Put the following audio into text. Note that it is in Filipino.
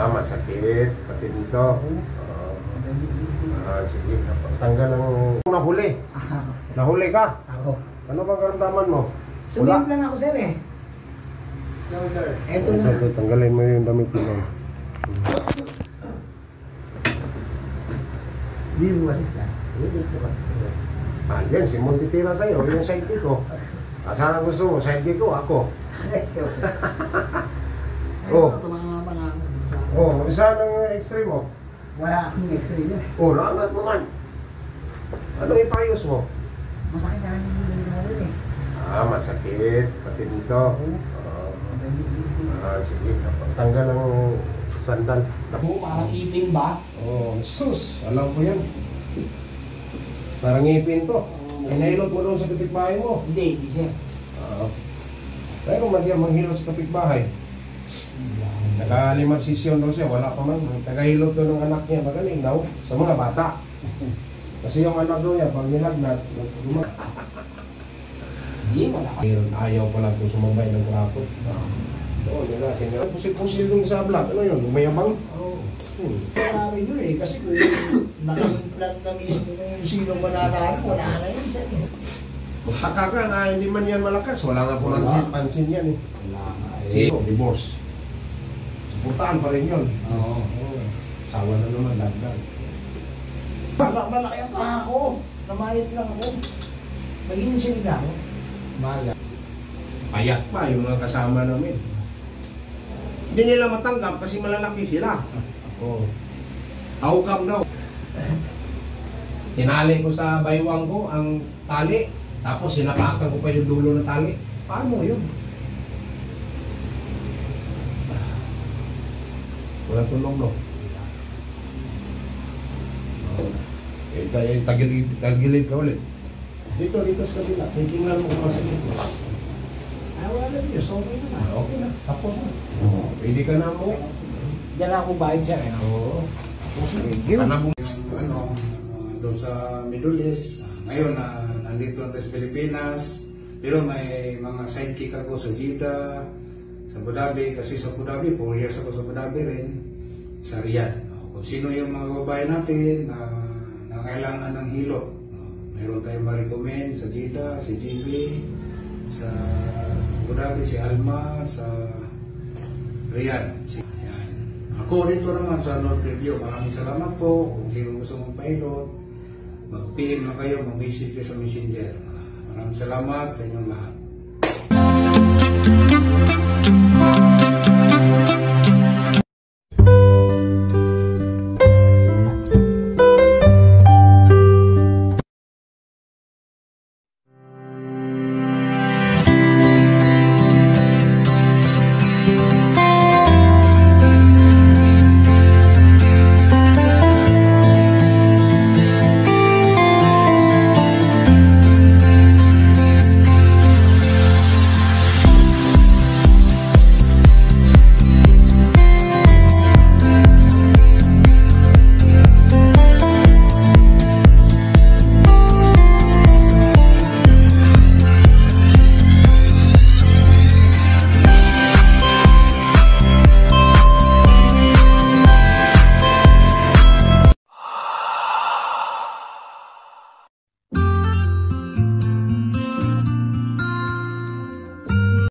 Masakit. Pati dito. Sige. Tanggal ang nahuli. Nahuli ka? Ako. Ano bang karamdaman mo? Sumim lang ako, sir eh. Eto na. Ito, tanggalin mo yung damit mo. Hindi mo masik ka. Yan, si Mon titira sa'yo. Yung sidekick ko. Saan ang gusto mo? Sidekick ko? Ako. Tumama pa nga ako. Isa ng extreme mo? Wala akong x-ray dyan. Naangat mo man. Ano ipayos mo? Masakit na rin yung dito kasi eh. Masakit. Pati dito. Sige. Tanggal ang sandal. Parang ipin ba? Sus. Alam ko yan. Parang ngipin to. Inailot mo doon sa kapitbahay mo. Hindi sir. Pero manghilot sa kapitbahay. Naka-5 sesyon daw siya, wala pa man. Tagahilot doon ng anak niya, magaling daw. Sa mga bata. Kasi yung anak daw niya, pag nilagnat, Hindi, wala ka. Ayaw pa lang kung sumabay ng kurapot. Nila, sinya. Pusil-pusil dun sa vlog. Ano yun? Mayabang? Wala rin yun eh, kasi kung naka-implant na mismo yung sino mananalo, wala na yun. Magtaka ka na hindi man yan malakas. Wala nga po pansin yan eh. Wala nga Si divorce. Suportahan pa rin yun. Sawa na naman, dagdag. Malaki ang paa ko. Namayat lang ako. Mag-insul na ako. Maga. Payat pa yung mga kasama namin. Hindi nila matanggap kasi malalaki sila. Aukam daw. Tinali ko sa baywang ko ang tali. Tapos sinapakan ko pa yung dulo ng tali. Paano yun? Walang tulong, no? Tagilid ka ulit. Dito sa kabila. Titingnan mo kung masakit mo. Wala na yun. Okay na. Okay na. Tapos na. Pwede ka na mo. Diyan ako bayad sir. Doon sa Middle East. Ngayon, nandito na tayo sa Pilipinas. Pero may mga sidekick ako sa Jeddah, sa Abu Dhabi. Kasi sa Abu Dhabi, 4 years ako sa Abu Dhabi rin. Sa Riyadh. Kung sino yung mga babae natin na kailangan ng hilot. Mayroon tayong ma-recommend sa Jeddah, si GB, sa Abu Dhabi, si Alma, sa Riyadh. Yan. Ako dito naman sa North Review. Maraming salamat po. Kung sino gusto mong pilot, mag-PM na kayo, mag-message kayo sa Messenger. Maraming salamat sa inyong lahat.